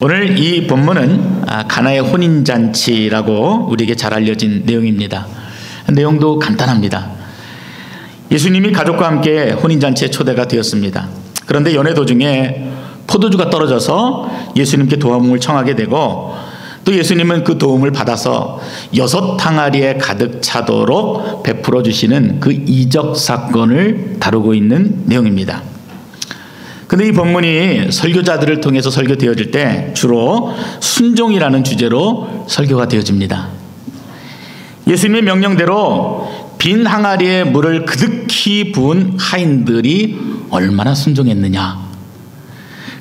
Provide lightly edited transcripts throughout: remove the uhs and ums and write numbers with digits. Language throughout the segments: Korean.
오늘 이 본문은 가나의 혼인잔치라고 우리에게 잘 알려진 내용입니다. 내용도 간단합니다. 예수님이 가족과 함께 혼인잔치에 초대가 되었습니다. 그런데 연애 도중에 포도주가 떨어져서 예수님께 도움을 청하게 되고, 또 예수님은 그 도움을 받아서 6항아리에 가득 차도록 베풀어 주시는 그 이적 사건을 다루고 있는 내용입니다. 근데 이 본문이 설교자들을 통해서 설교되어질 때 주로 순종이라는 주제로 설교가 되어집니다. 예수님의 명령대로 빈 항아리에 물을 그득히 부은 하인들이 얼마나 순종했느냐,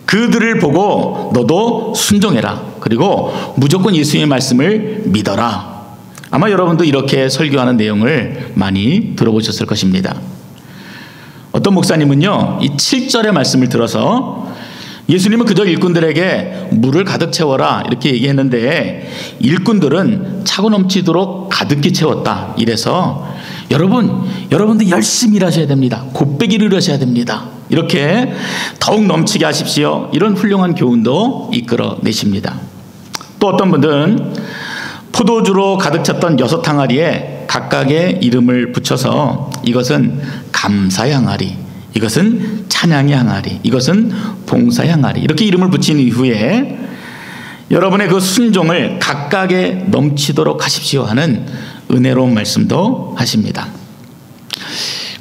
그들을 보고 너도 순종해라, 그리고 무조건 예수님의 말씀을 믿어라. 아마 여러분도 이렇게 설교하는 내용을 많이 들어보셨을 것입니다. 어떤 목사님은요, 이 7절의 말씀을 들어서 예수님은 그저 일꾼들에게 물을 가득 채워라 이렇게 얘기했는데 일꾼들은 차고 넘치도록 가득히 채웠다. 이래서 여러분도 열심히 일하셔야 됩니다. 곱배기를 일하셔야 됩니다. 이렇게 더욱 넘치게 하십시오. 이런 훌륭한 교훈도 이끌어내십니다. 또 어떤 분들은 포도주로 가득 찼던 6항아리에 각각의 이름을 붙여서 이것은 감사의 항아리, 이것은 찬양의 항아리, 이것은 봉사의 항아리, 이렇게 이름을 붙인 이후에 여러분의 그 순종을 각각에 넘치도록 하십시오 하는 은혜로운 말씀도 하십니다.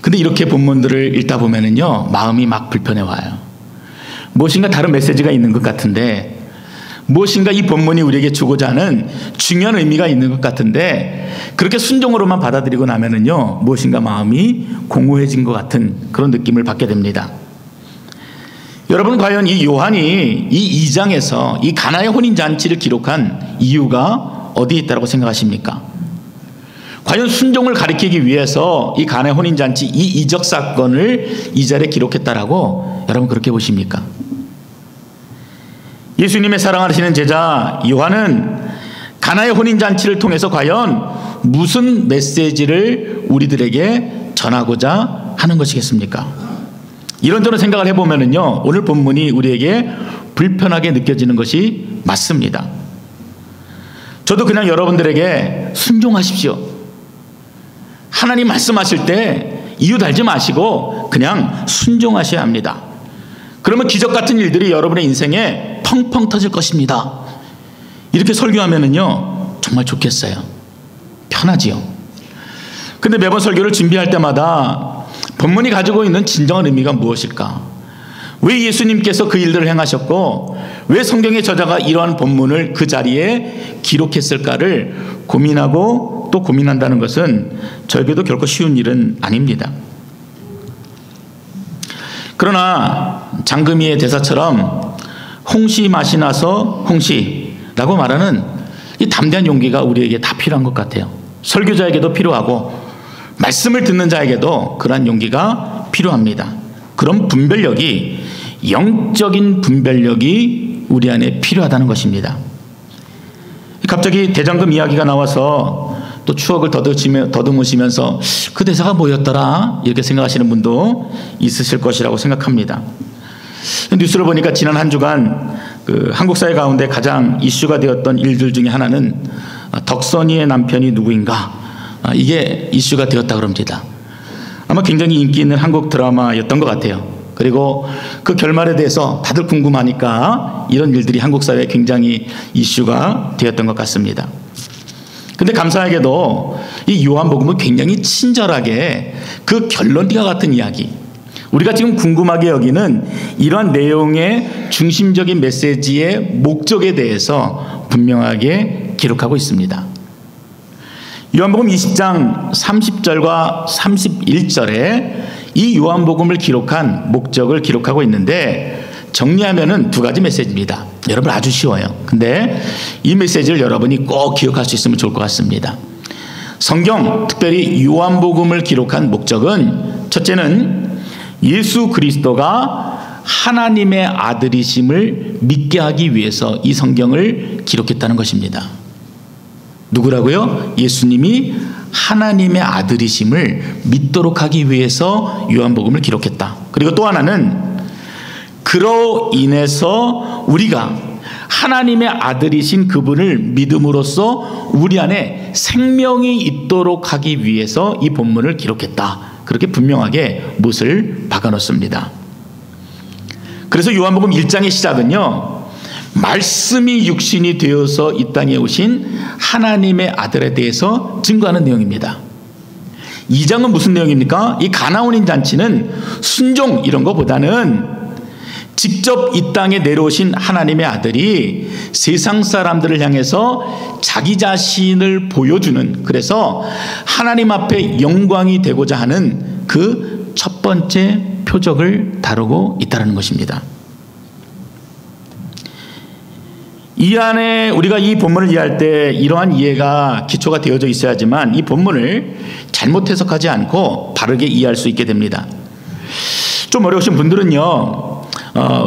근데 이렇게 본문들을 읽다 보면은요, 마음이 막 불편해 와요. 무엇인가 다른 메시지가 있는 것 같은데, 무엇인가 이 본문이 우리에게 주고자 하는 중요한 의미가 있는 것 같은데, 그렇게 순종으로만 받아들이고 나면은요, 무엇인가 마음이 공허해진 것 같은 그런 느낌을 받게 됩니다. 여러분, 과연 이 요한이 이 2장에서 이 가나의 혼인잔치를 기록한 이유가 어디에 있다고 생각하십니까? 과연 순종을 가리키기 위해서 이 가나의 혼인잔치 이 이적 사건을 이 자리에 기록했다라고 여러분 그렇게 보십니까? 예수님의 사랑하시는 제자 요한은 가나의 혼인잔치를 통해서 과연 무슨 메시지를 우리들에게 전하고자 하는 것이겠습니까? 이런저런 생각을 해보면은요, 오늘 본문이 우리에게 불편하게 느껴지는 것이 맞습니다. 저도 그냥 여러분들에게 순종하십시오, 하나님 말씀하실 때 이유 달지 마시고 그냥 순종하셔야 합니다. 그러면 기적 같은 일들이 여러분의 인생에 펑펑 터질 것입니다. 이렇게 설교하면은요, 정말 좋겠어요. 편하지요. 근데 매번 설교를 준비할 때마다 본문이 가지고 있는 진정한 의미가 무엇일까? 왜 예수님께서 그 일들을 행하셨고 왜 성경의 저자가 이러한 본문을 그 자리에 기록했을까를 고민하고 또 고민한다는 것은 저에게도 결코 쉬운 일은 아닙니다. 그러나 장금희의 대사처럼 홍시 맛이 나서 홍시라고 말하는 이 담대한 용기가 우리에게 다 필요한 것 같아요. 설교자에게도 필요하고 말씀을 듣는 자에게도 그러한 용기가 필요합니다. 그런 분별력이, 영적인 분별력이 우리 안에 필요하다는 것입니다. 갑자기 대장금 이야기가 나와서 또 추억을 더듬으시면서 그 대사가 뭐였더라 이렇게 생각하시는 분도 있으실 것이라고 생각합니다. 뉴스를 보니까 지난 한 주간 그 한국 사회 가운데 가장 이슈가 되었던 일들 중에 하나는 덕선이의 남편이 누구인가, 이게 이슈가 되었다고 합니다. 아마 굉장히 인기 있는 한국 드라마였던 것 같아요. 그리고 그 결말에 대해서 다들 궁금하니까 이런 일들이 한국 사회에 굉장히 이슈가 되었던 것 같습니다. 근데 감사하게도 이 요한복음은 굉장히 친절하게 그 결론과 같은 이야기, 우리가 지금 궁금하게 여기는 이러한 내용의 중심적인 메시지의 목적에 대해서 분명하게 기록하고 있습니다. 요한복음 20장 30절과 31절에 이 요한복음을 기록한 목적을 기록하고 있는데, 정리하면은 두 가지 메시지입니다. 여러분 아주 쉬워요. 근데 이 메시지를 여러분이 꼭 기억할 수 있으면 좋을 것 같습니다. 성경, 특별히 요한복음을 기록한 목적은, 첫째는 예수 그리스도가 하나님의 아들이심을 믿게 하기 위해서 이 성경을 기록했다는 것입니다. 누구라고요? 예수님이 하나님의 아들이심을 믿도록 하기 위해서 요한복음을 기록했다. 그리고 또 하나는 그로 인해서 우리가 하나님의 아들이신 그분을 믿음으로써 우리 안에 생명이 있도록 하기 위해서 이 본문을 기록했다. 그렇게 분명하게 못을 박아놓습니다. 그래서 요한복음 1장의 시작은요, 말씀이 육신이 되어서 이 땅에 오신 하나님의 아들에 대해서 증거하는 내용입니다. 2장은 무슨 내용입니까? 이 가나 혼인 잔치는 순종 이런 것보다는 직접 이 땅에 내려오신 하나님의 아들이 세상 사람들을 향해서 자기 자신을 보여주는, 그래서 하나님 앞에 영광이 되고자 하는 그 첫 번째 표적을 다루고 있다는 것입니다. 이 안에 우리가 이 본문을 이해할 때 이러한 이해가 기초가 되어져 있어야지만 이 본문을 잘못 해석하지 않고 바르게 이해할 수 있게 됩니다. 좀 어려우신 분들은요,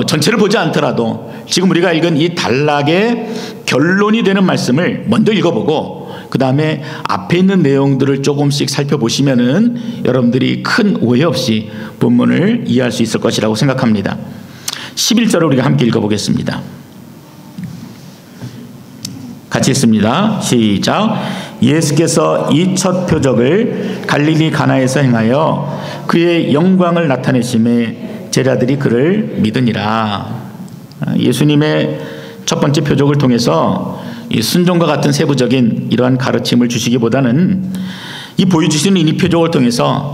전체를 보지 않더라도 지금 우리가 읽은 이 단락의 결론이 되는 말씀을 먼저 읽어보고 그 다음에 앞에 있는 내용들을 조금씩 살펴보시면은 여러분들이 큰 오해 없이 본문을 이해할 수 있을 것이라고 생각합니다. 11절을 우리가 함께 읽어보겠습니다. 같이 읽습니다. 시작. 예수께서 이 첫 표적을 갈릴리 가나에서 행하여 그의 영광을 나타내심에 제자들이 그를 믿으니라. 예수님의 첫 번째 표적을 통해서 이 순종과 같은 세부적인 이러한 가르침을 주시기보다는 이 보여주시는 이 표적을 통해서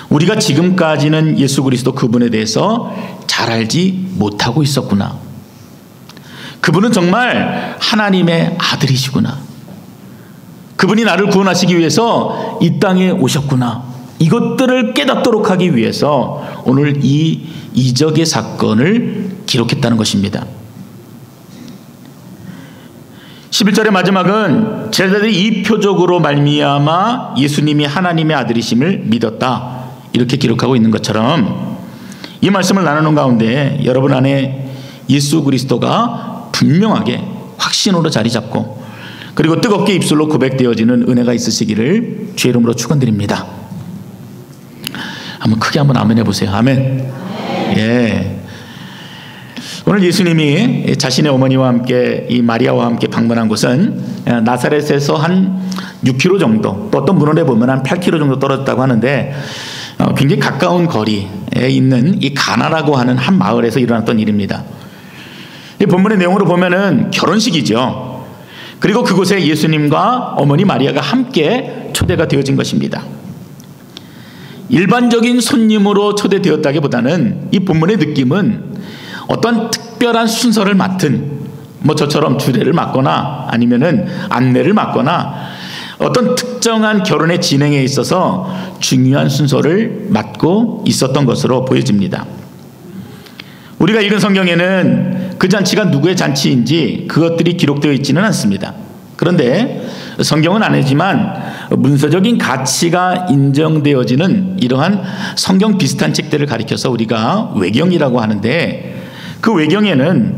우리가 지금까지는 예수 그리스도 그분에 대해서 잘 알지 못하고 있었구나. 그분은 정말 하나님의 아들이시구나. 그분이 나를 구원하시기 위해서 이 땅에 오셨구나. 이것들을 깨닫도록 하기 위해서 오늘 이 이적의 사건을 기록했다는 것입니다. 11절의 마지막은 제자들이 이 표적으로 말미암아 예수님이 하나님의 아들이심을 믿었다. 이렇게 기록하고 있는 것처럼 이 말씀을 나누는 가운데 여러분 안에 예수 그리스도가 분명하게 확신으로 자리 잡고 그리고 뜨겁게 입술로 고백되어지는 은혜가 있으시기를 주의 이름으로 축원드립니다. 한번 크게 한번 아멘 해보세요. 아멘. 예. 오늘 예수님이 자신의 어머니와 함께 이 마리아와 함께 방문한 곳은 나사렛에서 한 6km 정도, 또 어떤 문헌에 보면 한 8km 정도 떨어졌다고 하는데 굉장히 가까운 거리에 있는 이 가나라고 하는 한 마을에서 일어났던 일입니다. 이 본문의 내용으로 보면은 결혼식이죠. 그리고 그곳에 예수님과 어머니 마리아가 함께 초대가 되어진 것입니다. 일반적인 손님으로 초대되었다기보다는 이 본문의 느낌은 어떤 특별한 순서를 맡은, 저처럼 주례를 맡거나 아니면은 안내를 맡거나 어떤 특정한 결혼의 진행에 있어서 중요한 순서를 맡고 있었던 것으로 보여집니다. 우리가 읽은 성경에는 그 잔치가 누구의 잔치인지 그것들이 기록되어 있지는 않습니다. 그런데 성경은 아니지만 문서적인 가치가 인정되어지는 이러한 성경 비슷한 책들을 가리켜서 우리가 외경이라고 하는데, 그 외경에는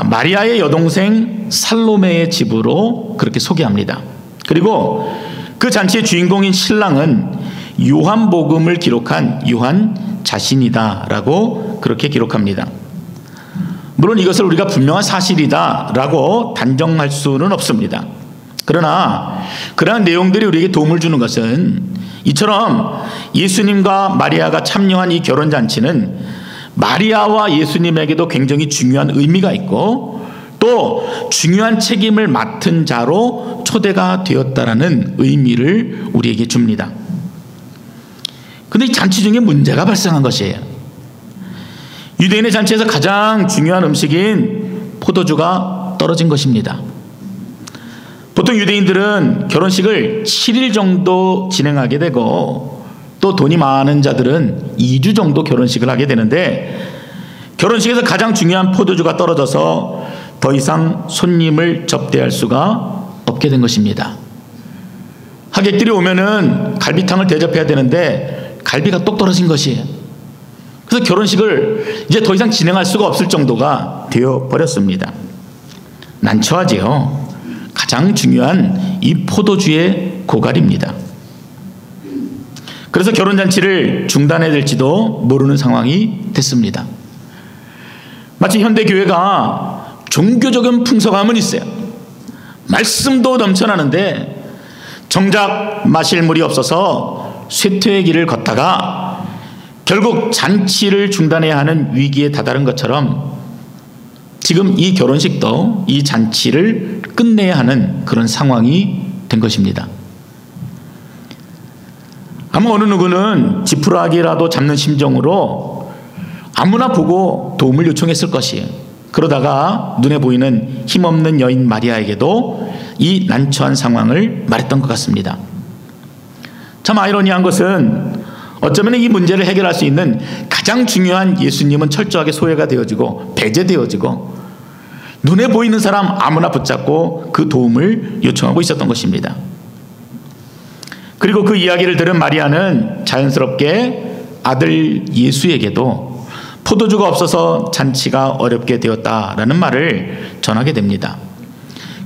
마리아의 여동생 살로메의 집으로 그렇게 소개합니다. 그리고 그 잔치의 주인공인 신랑은 요한복음을 기록한 요한 자신이다라고 그렇게 기록합니다. 물론 이것을 우리가 분명한 사실이다라고 단정할 수는 없습니다. 그러나 그러한 내용들이 우리에게 도움을 주는 것은 이처럼 예수님과 마리아가 참여한 이 결혼잔치는 마리아와 예수님에게도 굉장히 중요한 의미가 있고 또 중요한 책임을 맡은 자로 초대가 되었다라는 의미를 우리에게 줍니다. 그런데 이 잔치 중에 문제가 발생한 것이에요. 유대인의 잔치에서 가장 중요한 음식인 포도주가 떨어진 것입니다. 보통 유대인들은 결혼식을 7일 정도 진행하게 되고 또 돈이 많은 자들은 2주 정도 결혼식을 하게 되는데, 결혼식에서 가장 중요한 포도주가 떨어져서 더 이상 손님을 접대할 수가 없게 된 것입니다. 하객들이 오면은 갈비탕을 대접해야 되는데 갈비가 똑 떨어진 것이에요. 그래서 결혼식을 이제 더 이상 진행할 수가 없을 정도가 되어 버렸습니다. 난처하지요. 가장 중요한 이 포도주의 고갈입니다. 그래서 결혼잔치를 중단해야 될지도 모르는 상황이 됐습니다. 마치 현대교회가 종교적인 풍성함은 있어요. 말씀도 넘쳐나는데 정작 마실 물이 없어서 쇠퇴의 길을 걷다가 결국 잔치를 중단해야 하는 위기에 다다른 것처럼 지금 이 결혼식도 이 잔치를 끝내야 하는 그런 상황이 된 것입니다. 아마 어느 누구는 지푸라기라도 잡는 심정으로 아무나 보고 도움을 요청했을 것이에요. 그러다가 눈에 보이는 힘없는 여인 마리아에게도 이 난처한 상황을 말했던 것 같습니다. 참 아이러니한 것은 어쩌면 이 문제를 해결할 수 있는 가장 중요한 예수님은 철저하게 소외가 되어지고 배제되어지고 눈에 보이는 사람 아무나 붙잡고 그 도움을 요청하고 있었던 것입니다. 그리고 그 이야기를 들은 마리아는 자연스럽게 아들 예수에게도 포도주가 없어서 잔치가 어렵게 되었다라는 말을 전하게 됩니다.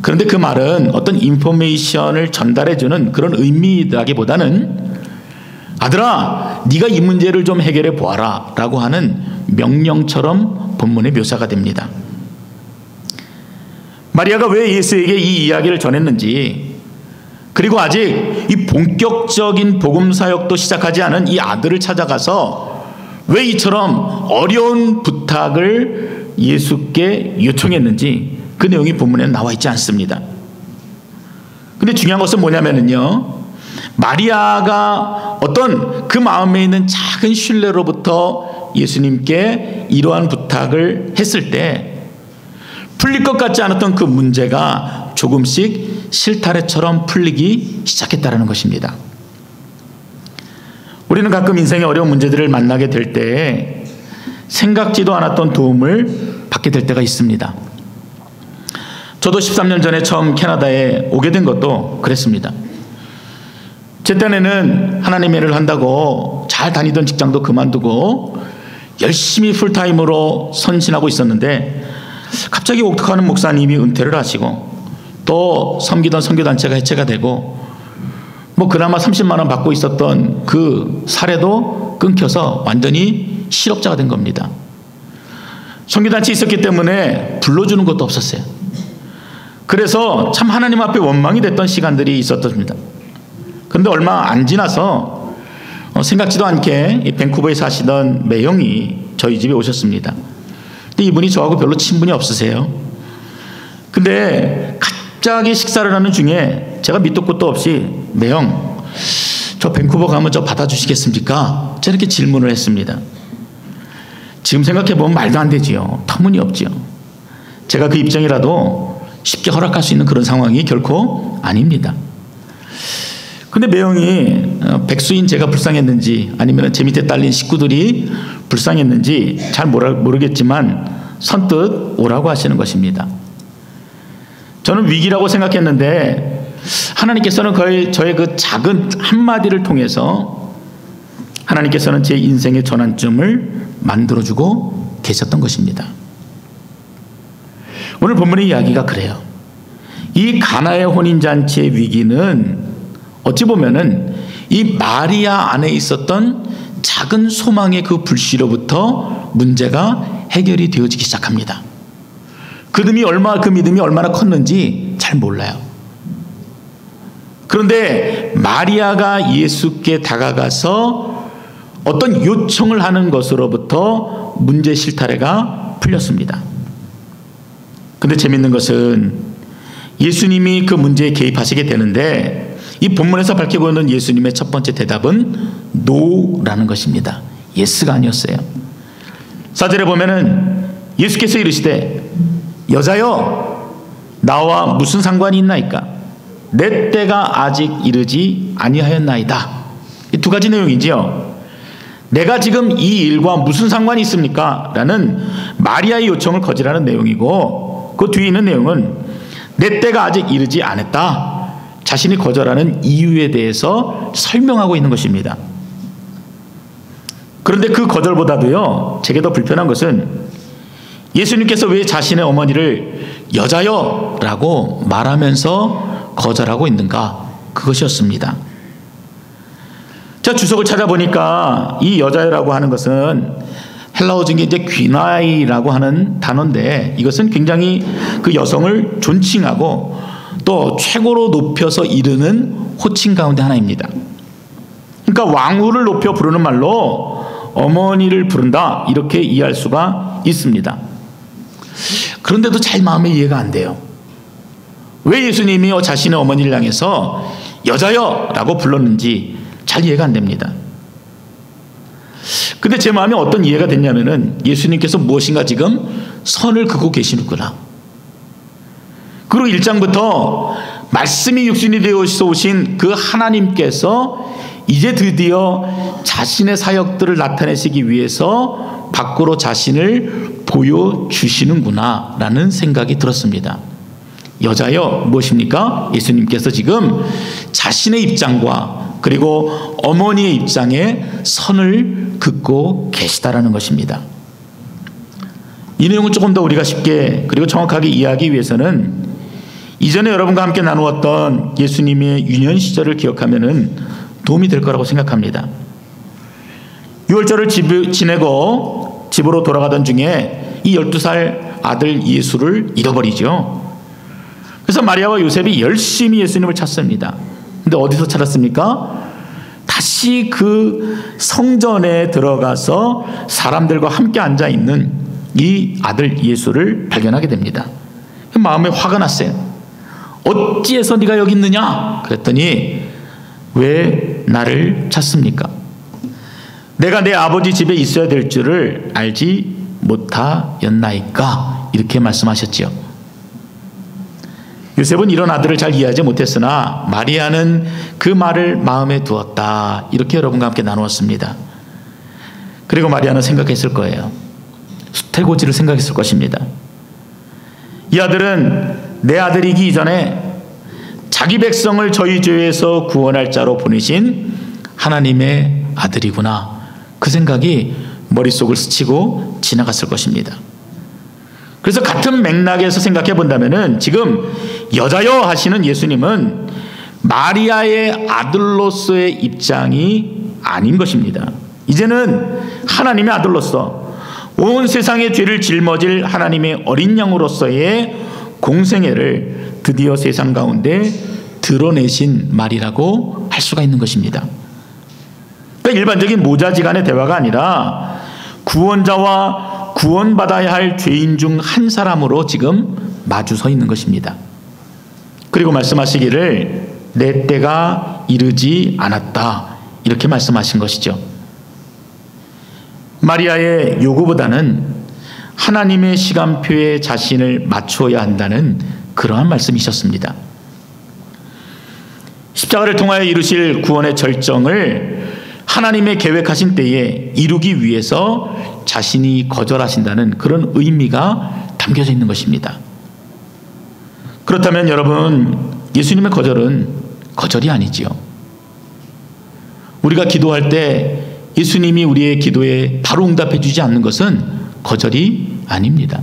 그런데 그 말은 어떤 인포메이션을 전달해주는 그런 의미라기보다는 아들아, 네가 이 문제를 좀 해결해 보아라 라고 하는 명령처럼 본문의 묘사가 됩니다. 마리아가 왜 예수에게 이 이야기를 전했는지, 그리고 아직 이 본격적인 복음 사역도 시작하지 않은 이 아들을 찾아가서 왜 이처럼 어려운 부탁을 예수께 요청했는지 그 내용이 본문에 나와 있지 않습니다. 근데 중요한 것은 뭐냐면요, 마리아가 어떤 그 마음에 있는 작은 신뢰로부터 예수님께 이러한 부탁을 했을 때 풀릴 것 같지 않았던 그 문제가 조금씩 실타래처럼 풀리기 시작했다는 것입니다. 우리는 가끔 인생의 어려운 문제들을 만나게 될 때 생각지도 않았던 도움을 받게 될 때가 있습니다. 저도 13년 전에 처음 캐나다에 오게 된 것도 그랬습니다. 제 딴에는 하나님의 일을 한다고 잘 다니던 직장도 그만두고 열심히 풀타임으로 선신하고 있었는데 갑자기 옥덕하는 목사님이 은퇴를 하시고 또 섬기던 선교단체가 해체가 되고 그나마 30만 원 받고 있었던 그 사례도 끊겨서 완전히 실업자가 된 겁니다. 선교단체 있었기 때문에 불러주는 것도 없었어요. 그래서 참 하나님 앞에 원망이 됐던 시간들이 있었습니다. 그런데 얼마 안 지나서 생각지도 않게 밴쿠버에 사시던 매형이 저희 집에 오셨습니다. 근데 이분이 저하고 별로 친분이 없으세요. 근데 갑자기 식사를 하는 중에 제가 밑도 끝도 없이 매형, 저 밴쿠버 가면 저 받아주시겠습니까? 저렇게 질문을 했습니다. 지금 생각해보면 말도 안 되지요. 터무니없지요. 제가 그 입장이라도 쉽게 허락할 수 있는 그런 상황이 결코 아닙니다. 근데 매형이 백수인 제가 불쌍했는지 아니면 제 밑에 딸린 식구들이 불쌍했는지 잘 모르겠지만 선뜻 오라고 하시는 것입니다. 저는 위기라고 생각했는데 하나님께서는 저의 그 작은 한마디를 통해서 하나님께서는 제 인생의 전환점을 만들어주고 계셨던 것입니다. 오늘 본문의 이야기가 그래요. 이 가나의 혼인잔치의 위기는 어찌 보면은 이 마리아 안에 있었던 작은 소망의 그 불씨로부터 문제가 해결이 되어지기 시작합니다. 그 믿음이 얼마나 컸는지 잘 몰라요. 그런데 마리아가 예수께 다가가서 어떤 요청을 하는 것으로부터 문제 실타래가 풀렸습니다. 근데 재밌는 것은 예수님이 그 문제에 개입하시게 되는데 이 본문에서 밝히고 있는 예수님의 첫 번째 대답은 노라는 것입니다. 예스가 아니었어요. 4절에 보면은 예수께서 이르시되 여자여 나와 무슨 상관이 있나이까? 내 때가 아직 이르지 아니하였나이다. 이 두 가지 내용이지요. 내가 지금 이 일과 무슨 상관이 있습니까? 라는 마리아의 요청을 거절하는 내용이고 그 뒤에 있는 내용은 내 때가 아직 이르지 않았다. 자신이 거절하는 이유에 대해서 설명하고 있는 것입니다. 그런데 그 거절보다도요, 제게 더 불편한 것은 예수님께서 왜 자신의 어머니를 여자여 라고 말하면서 거절하고 있는가? 그것이었습니다. 자, 주석을 찾아보니까 이 여자여라고 하는 것은 헬라어 중에 이제 귀나이라고 하는 단어인데, 이것은 굉장히 그 여성을 존칭하고 또 최고로 높여서 이르는 호칭 가운데 하나입니다. 그러니까 왕후를 높여 부르는 말로 어머니를 부른다, 이렇게 이해할 수가 있습니다. 그런데도 잘 마음에 이해가 안 돼요. 왜 예수님이 자신의 어머니를 향해서 여자여 라고 불렀는지 잘 이해가 안 됩니다. 근데 제 마음에 어떤 이해가 됐냐면은, 예수님께서 무엇인가 지금 선을 긋고 계시는구나. 그리고 1장부터 말씀이 육신이 되어서 오신 그 하나님께서 이제 드디어 자신의 사역들을 나타내시기 위해서 밖으로 자신을 보여주시는구나 라는 생각이 들었습니다. 여자여 무엇입니까? 예수님께서 지금 자신의 입장과 그리고 어머니의 입장에 선을 긋고 계시다라는 것입니다. 이 내용을 조금 더 우리가 쉽게 그리고 정확하게 이해하기 위해서는 이전에 여러분과 함께 나누었던 예수님의 유년 시절을 기억하면은 도움이 될 거라고 생각합니다. 유월절을 지내고 집으로 돌아가던 중에 이 12살 아들 예수를 잃어버리죠. 그래서 마리아와 요셉이 열심히 예수님을 찾습니다. 근데 어디서 찾았습니까? 다시 그 성전에 들어가서 사람들과 함께 앉아 있는 이 아들 예수를 발견하게 됩니다. 마음에 화가 났어요. 어찌해서 네가 여기 있느냐? 그랬더니 왜 나를 찾습니까? 내가 내 아버지 집에 있어야 될 줄을 알지 못하였나이까? 이렇게 말씀하셨지요. 요셉은 이런 아들을 잘 이해하지 못했으나 마리아는 그 말을 마음에 두었다, 이렇게 여러분과 함께 나누었습니다. 그리고 마리아는 생각했을 거예요. 수태고지를 생각했을 것입니다. 이 아들은 내 아들이기 이전에 자기 백성을 저희 죄에서 구원할 자로 보내신 하나님의 아들이구나, 그 생각이 머릿속을 스치고 지나갔을 것입니다. 그래서 같은 맥락에서 생각해 본다면은 지금 여자여 하시는 예수님은 마리아의 아들로서의 입장이 아닌 것입니다. 이제는 하나님의 아들로서 온 세상의 죄를 짊어질 하나님의 어린 양으로서의 공생애를 드디어 세상 가운데 드러내신 말이라고 할 수가 있는 것입니다. 그러니까 일반적인 모자지간의 대화가 아니라 구원자와 구원받아야 할 죄인 중 한 사람으로 지금 마주서 있는 것입니다. 그리고 말씀하시기를 내 때가 이르지 않았다, 이렇게 말씀하신 것이죠. 마리아의 요구보다는 하나님의 시간표에 자신을 맞추어야 한다는 그러한 말씀이셨습니다. 십자가를 통하여 이루실 구원의 절정을 하나님의 계획하신 때에 이루기 위해서 자신이 거절하신다는 그런 의미가 담겨져 있는 것입니다. 그렇다면 여러분, 예수님의 거절은 거절이 아니지요. 우리가 기도할 때 예수님이 우리의 기도에 바로 응답해 주지 않는 것은 거절이 아닙니다.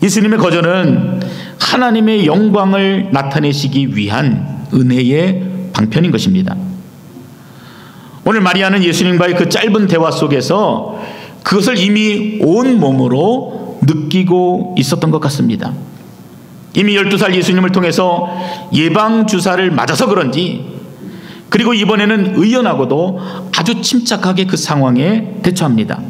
예수님의 거절은 하나님의 영광을 나타내시기 위한 은혜의 방편인 것입니다. 오늘 마리아는 예수님과의 그 짧은 대화 속에서 그것을 이미 온 몸으로 느끼고 있었던 것 같습니다. 이미 12살 예수님을 통해서 예방주사를 맞아서 그런지, 그리고 이번에는 의연하고도 아주 침착하게 그 상황에 대처합니다.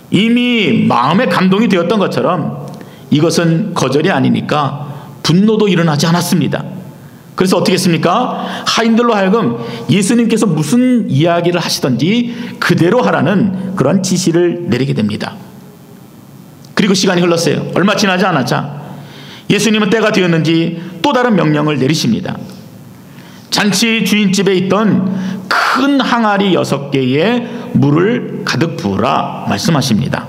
이미 마음에 감동이 되었던 것처럼 이것은 거절이 아니니까 분노도 일어나지 않았습니다. 그래서 어떻게 했습니까? 하인들로 하여금 예수님께서 무슨 이야기를 하시던지 그대로 하라는 그런 지시를 내리게 됩니다. 그리고 시간이 흘렀어요. 얼마 지나지 않았자 예수님은 때가 되었는지 또 다른 명령을 내리십니다. 잔치 주인집에 있던 큰 항아리 6개에 물을 가득 부으라 말씀하십니다.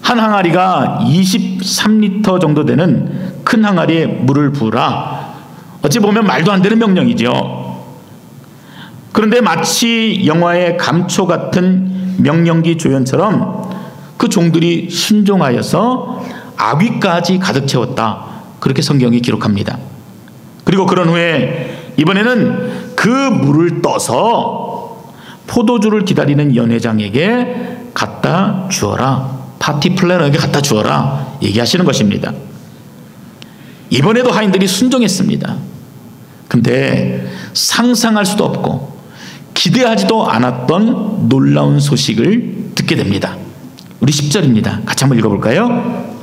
한 항아리가 23리터 정도 되는 큰 항아리에 물을 부으라. 어찌 보면 말도 안 되는 명령이죠. 그런데 마치 영화의 감초 같은 명령기 조연처럼 그 종들이 순종하여서 아귀까지 가득 채웠다, 그렇게 성경이 기록합니다. 그리고 그런 후에 이번에는 그 물을 떠서 포도주를 기다리는 연회장에게 갖다 주어라. 파티 플래너에게 갖다 주어라. 얘기하시는 것입니다. 이번에도 하인들이 순종했습니다. 근데 상상할 수도 없고 기대하지도 않았던 놀라운 소식을 듣게 됩니다. 우리 10절입니다. 같이 한번 읽어볼까요?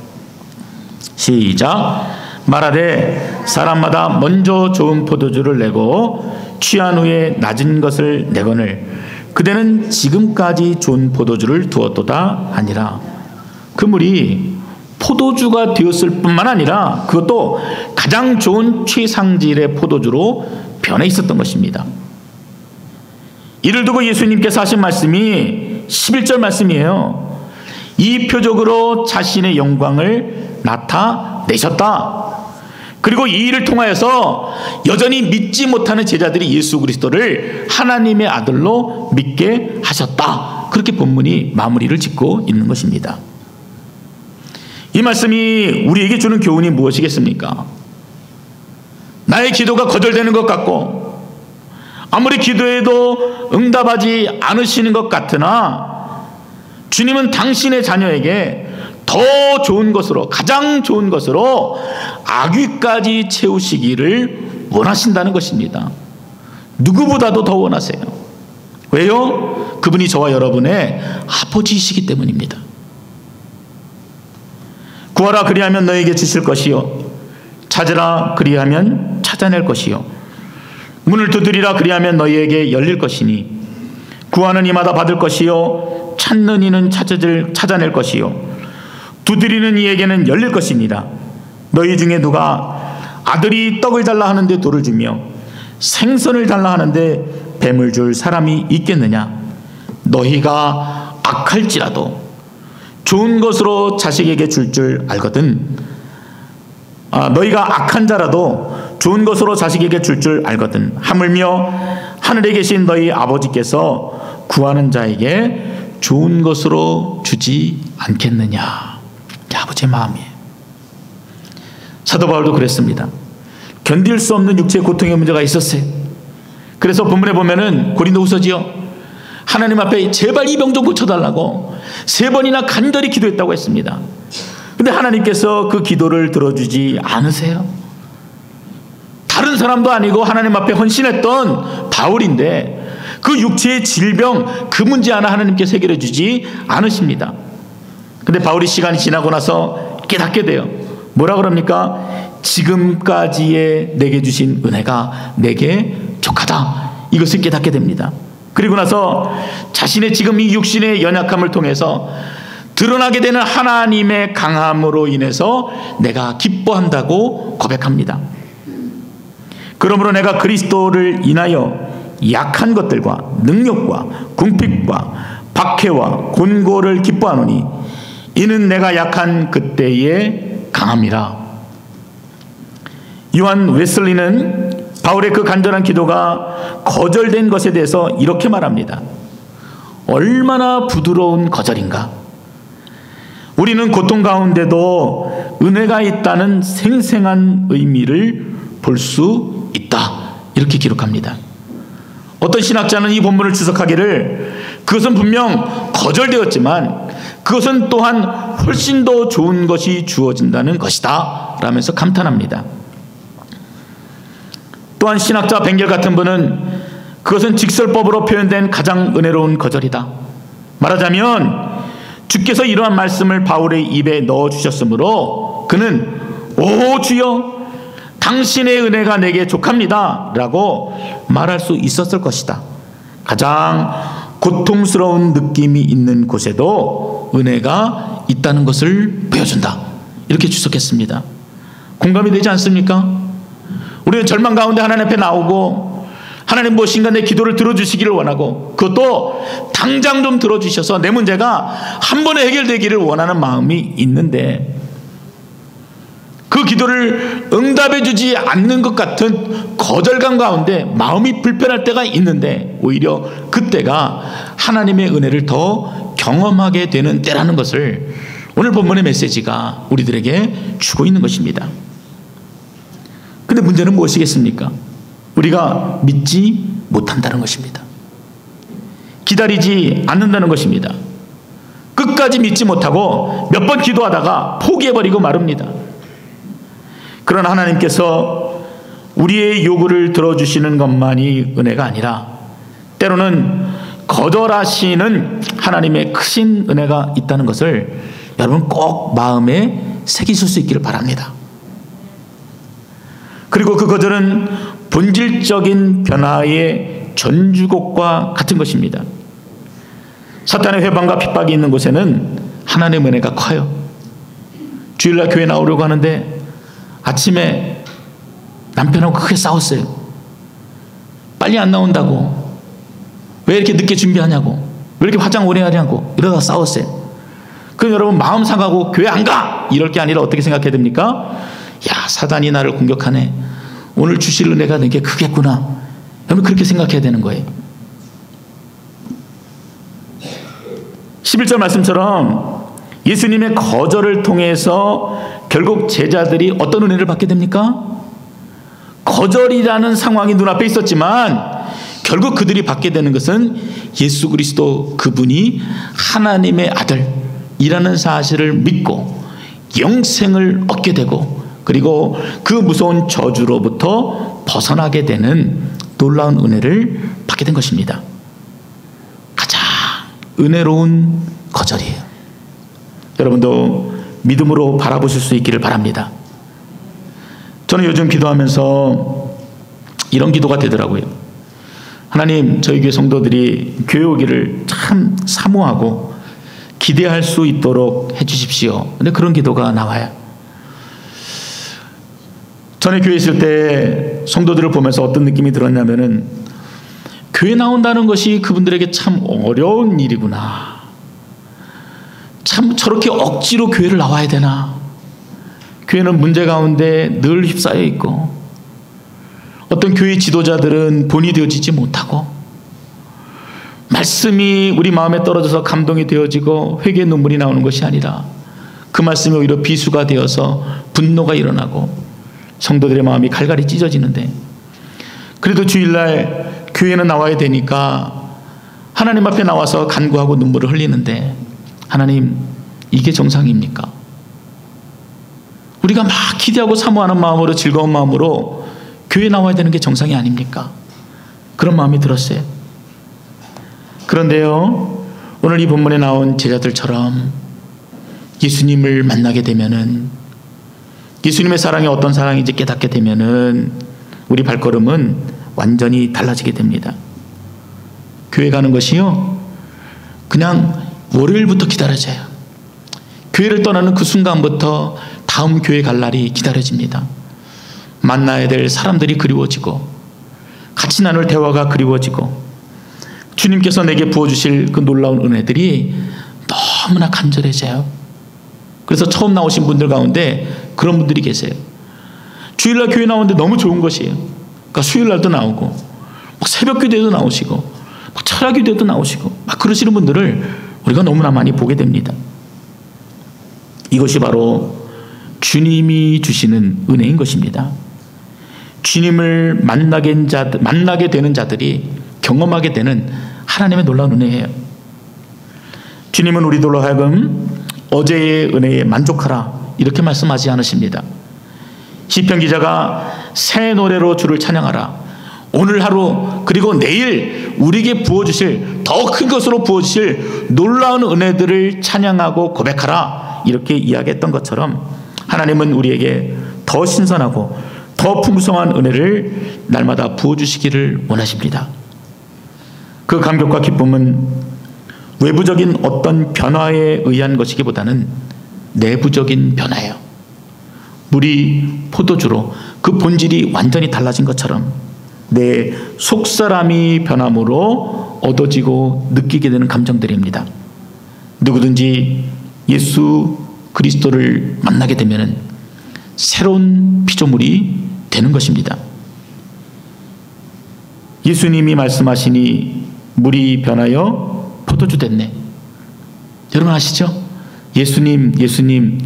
시작. 말하되 사람마다 먼저 좋은 포도주를 내고 취한 후에 낮은 것을 내거늘 그대는 지금까지 좋은 포도주를 두었도다 하니라. 그물이 포도주가 되었을 뿐만 아니라 그것도 가장 좋은 최상질의 포도주로 변해 있었던 것입니다. 이를 두고 예수님께서 하신 말씀이 11절 말씀이에요. 이 표적으로 자신의 영광을 나타내셨다. 그리고 이 일을 통하여서 여전히 믿지 못하는 제자들이 예수 그리스도를 하나님의 아들로 믿게 하셨다. 그렇게 본문이 마무리를 짓고 있는 것입니다. 이 말씀이 우리에게 주는 교훈이 무엇이겠습니까? 나의 기도가 거절되는 것 같고 아무리 기도해도 응답하지 않으시는 것 같으나 주님은 당신의 자녀에게 더 좋은 것으로, 가장 좋은 것으로 악귀까지 채우시기를 원하신다는 것입니다. 누구보다도 더 원하세요. 왜요? 그분이 저와 여러분의 아버지이시기 때문입니다. 구하라 그리하면 너에게 주실 것이요 찾으라 그리하면 찾아낼 것이요 문을 두드리라 그리하면 너희에게 열릴 것이니 구하는 이마다 받을 것이요 찾는 이는 찾아낼 것이요 두드리는 이에게는 열릴 것이니라. 너희 중에 누가 아들이 떡을 달라 하는데 돌을 주며 생선을 달라 하는데 뱀을 줄 사람이 있겠느냐? 너희가 악할지라도 좋은 것으로 자식에게 줄 알거든. 너희가 악한 자라도 좋은 것으로 자식에게 줄 알거든. 하물며 하늘에 계신 너희 아버지께서 구하는 자에게 좋은 것으로 주지 않겠느냐? 아버지의 마음이에요. 사도 바울도 그랬습니다. 견딜 수 없는 육체의 고통의 문제가 있었어요. 그래서 본문에 보면은 고린도후서지요. 하나님 앞에 제발 이 병 좀 고쳐달라고 3번이나 간절히 기도했다고 했습니다. 근데 하나님께서 그 기도를 들어주지 않으세요. 다른 사람도 아니고 하나님 앞에 헌신했던 바울인데 그 육체의 질병 그 문제 하나 하나님께서 해결해 주지 않으십니다. 근데 바울이 시간이 지나고 나서 깨닫게 돼요. 뭐라 그럽니까? 지금까지의 내게 주신 은혜가 내게 족하다. 이것을 깨닫게 됩니다. 그리고 나서 자신의 지금 이 육신의 연약함을 통해서 드러나게 되는 하나님의 강함으로 인해서 내가 기뻐한다고 고백합니다. 그러므로 내가 그리스도를 인하여 약한 것들과 능력과 궁핍과 박해와 곤고를 기뻐하노니 이는 내가 약한 그때의 강함이라. 요한 웨슬리는 바울의 그 간절한 기도가 거절된 것에 대해서 이렇게 말합니다. 얼마나 부드러운 거절인가. 우리는 고통 가운데도 은혜가 있다는 생생한 의미를 볼 수 있다. 이렇게 기록합니다. 어떤 신학자는 이 본문을 주석하기를 그것은 분명 거절되었지만 그것은 또한 훨씬 더 좋은 것이 주어진다는 것이다 라면서 감탄합니다. 또한 신학자 벵겔 같은 분은 그것은 직설법으로 표현된 가장 은혜로운 거절이다. 말하자면 주께서 이러한 말씀을 바울의 입에 넣어주셨으므로 그는 오 주여 당신의 은혜가 내게 족합니다 라고 말할 수 있었을 것이다. 가장 고통스러운 느낌이 있는 곳에도 은혜가 있다는 것을 보여준다. 이렇게 주석했습니다. 공감이 되지 않습니까? 우리는 절망 가운데 하나님 앞에 나오고 하나님 무엇인가 내 기도를 들어주시기를 원하고 그것도 당장 좀 들어주셔서 내 문제가 한 번에 해결되기를 원하는 마음이 있는데 그 기도를 응답해 주지 않는 것 같은 거절감 가운데 마음이 불편할 때가 있는데 오히려 그때가 하나님의 은혜를 더 경험하게 되는 때라는 것을 오늘 본문의 메시지가 우리들에게 주고 있는 것입니다. 근데 문제는 무엇이겠습니까? 우리가 믿지 못한다는 것입니다. 기다리지 않는다는 것입니다. 끝까지 믿지 못하고 몇 번 기도하다가 포기해버리고 마릅니다. 그러나 하나님께서 우리의 요구를 들어주시는 것만이 은혜가 아니라 때로는 거절하시는 하나님의 크신 은혜가 있다는 것을 여러분 꼭 마음에 새기실 수 있기를 바랍니다. 그리고 그 거절은 본질적인 변화의 전주곡과 같은 것입니다. 사탄의 회방과 핍박이 있는 곳에는 하나님의 은혜가 커요. 주일날 교회 나오려고 하는데 아침에 남편하고 크게 싸웠어요. 빨리 안 나온다고, 왜 이렇게 늦게 준비하냐고, 왜 이렇게 화장 오래 하냐고 이러다가 싸웠어요. 그럼 여러분 마음 상하고 교회 안 가! 이럴 게 아니라 어떻게 생각해야 됩니까? 야, 사단이 나를 공격하네. 오늘 주실 은혜가 내게 크겠구나. 여러분 그렇게 생각해야 되는 거예요. 11절 말씀처럼 예수님의 거절을 통해서 결국 제자들이 어떤 은혜를 받게 됩니까? 거절이라는 상황이 눈앞에 있었지만 결국 그들이 받게 되는 것은 예수 그리스도 그분이 하나님의 아들이라는 사실을 믿고 영생을 얻게 되고 그리고 그 무서운 저주로부터 벗어나게 되는 놀라운 은혜를 받게 된 것입니다. 가장 은혜로운 거절이에요. 여러분도 믿음으로 바라보실 수 있기를 바랍니다. 저는 요즘 기도하면서 이런 기도가 되더라고요. 하나님, 저희 교회 성도들이 교회 오기를 참 사모하고 기대할 수 있도록 해주십시오. 근데 그런 기도가 나와요. 전에 교회 있을 때 성도들을 보면서 어떤 느낌이 들었냐면은 교회 나온다는 것이 그분들에게 참 어려운 일이구나. 참 저렇게 억지로 교회를 나와야 되나. 교회는 문제 가운데 늘 휩싸여 있고 어떤 교회 지도자들은 본이 되어지지 못하고 말씀이 우리 마음에 떨어져서 감동이 되어지고 회개의 눈물이 나오는 것이 아니라 그 말씀이 오히려 비수가 되어서 분노가 일어나고 성도들의 마음이 갈갈이 찢어지는데 그래도 주일날 교회는 나와야 되니까 하나님 앞에 나와서 간구하고 눈물을 흘리는데 하나님, 이게 정상입니까? 우리가 막 기대하고 사모하는 마음으로 즐거운 마음으로 교회 나와야 되는 게 정상이 아닙니까? 그런 마음이 들었어요. 그런데요, 오늘 이 본문에 나온 제자들처럼 예수님을 만나게 되면은 예수님의 사랑이 어떤 사랑인지 깨닫게 되면은 우리 발걸음은 완전히 달라지게 됩니다. 교회 가는 것이요, 그냥 월요일부터 기다려져요. 교회를 떠나는 그 순간부터 다음 교회 갈 날이 기다려집니다. 만나야 될 사람들이 그리워지고 같이 나눌 대화가 그리워지고 주님께서 내게 부어주실 그 놀라운 은혜들이 너무나 간절해져요. 그래서 처음 나오신 분들 가운데 그런 분들이 계세요. 주일날 교회 나오는데 너무 좋은 것이에요. 그러니까 수요일날도 나오고 막 새벽 기도에도 나오시고 막 철학 기도에도 나오시고 막 그러시는 분들을 우리가 너무나 많이 보게 됩니다. 이것이 바로 주님이 주시는 은혜인 것입니다. 주님을 만나게 되는 자들이 경험하게 되는 하나님의 놀라운 은혜예요. 주님은 우리들로 하여금 어제의 은혜에 만족하라 이렇게 말씀하지 않으십니다. 시편 기자가 새 노래로 주를 찬양하라. 오늘 하루 그리고 내일 우리에게 부어주실 더 큰 것으로 부어주실 놀라운 은혜들을 찬양하고 고백하라 이렇게 이야기했던 것처럼 하나님은 우리에게 더 신선하고 더 풍성한 은혜를 날마다 부어주시기를 원하십니다. 그 감격과 기쁨은 외부적인 어떤 변화에 의한 것이기보다는 내부적인 변화예요. 물이 포도주로 그 본질이 완전히 달라진 것처럼 내 속사람이 변함으로 얻어지고 느끼게 되는 감정들입니다. 누구든지 예수 그리스도를 만나게 되면 새로운 피조물이 되는 것입니다. 예수님이 말씀하시니 물이 변하여 포도주 됐네. 여러분 아시죠? 예수님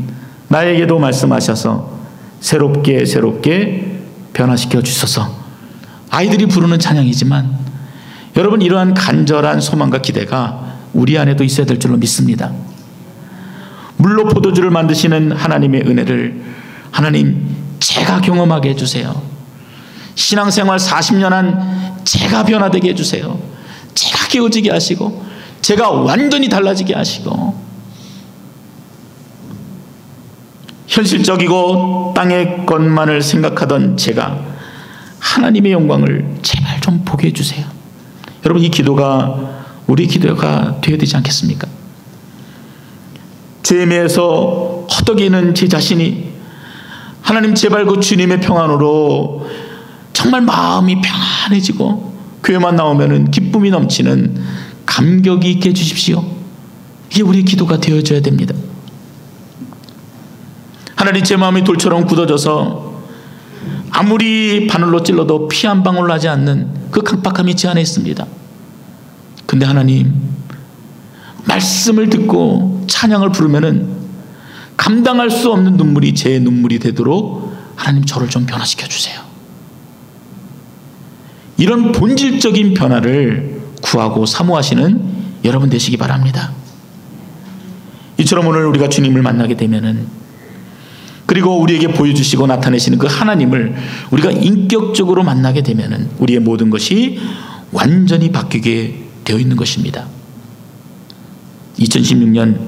나에게도 말씀하셔서 새롭게 변화시켜 주소서. 아이들이 부르는 찬양이지만 여러분, 이러한 간절한 소망과 기대가 우리 안에도 있어야 될 줄로 믿습니다. 물로 포도주를 만드시는 하나님의 은혜를 하나님 제가 경험하게 해주세요. 신앙생활 40년 한 제가 변화되게 해주세요. 제가 깨어지게 하시고 제가 완전히 달라지게 하시고, 현실적이고 땅의 것만을 생각하던 제가 하나님의 영광을 제발 좀 보게 해주세요. 여러분, 이 기도가 우리 기도가 되어야 되지 않겠습니까? 죄에 매여서 허덕이는 제 자신이 하나님 제발 그 주님의 평안으로 정말 마음이 평안해지고 교회만 나오면 기쁨이 넘치는 감격이 있게 해주십시오. 이게 우리의 기도가 되어줘야 됩니다. 하나님, 제 마음이 돌처럼 굳어져서 아무리 바늘로 찔러도 피 한 방울 나지 않는 그 강박함이 제 안에 있습니다. 근데 하나님, 말씀을 듣고 찬양을 부르면은 감당할 수 없는 눈물이 제 눈물이 되도록 하나님 저를 좀 변화시켜 주세요. 이런 본질적인 변화를 구하고 사모하시는 여러분 되시기 바랍니다. 이처럼 오늘 우리가 주님을 만나게 되면은, 그리고 우리에게 보여주시고 나타내시는 그 하나님을 우리가 인격적으로 만나게 되면은 우리의 모든 것이 완전히 바뀌게 되어 있는 것입니다. 2016년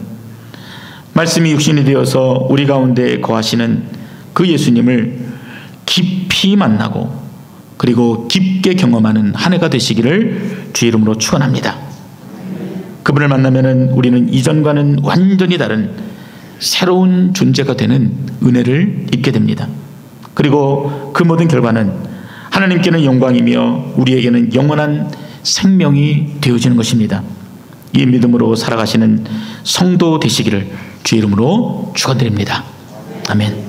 말씀이 육신이 되어서 우리 가운데 거하시는 그 예수님을 깊이 만나고 그리고 깊게 경험하는 한 해가 되시기를 주의 이름으로 축원합니다. 그분을 만나면은 우리는 이전과는 완전히 다른 새로운 존재가 되는 은혜를 입게 됩니다. 그리고 그 모든 결과는 하나님께는 영광이며 우리에게는 영원한 생명이 되어지는 것입니다. 이 믿음으로 살아가시는 성도 되시기를 주의 이름으로 축원드립니다. 아멘.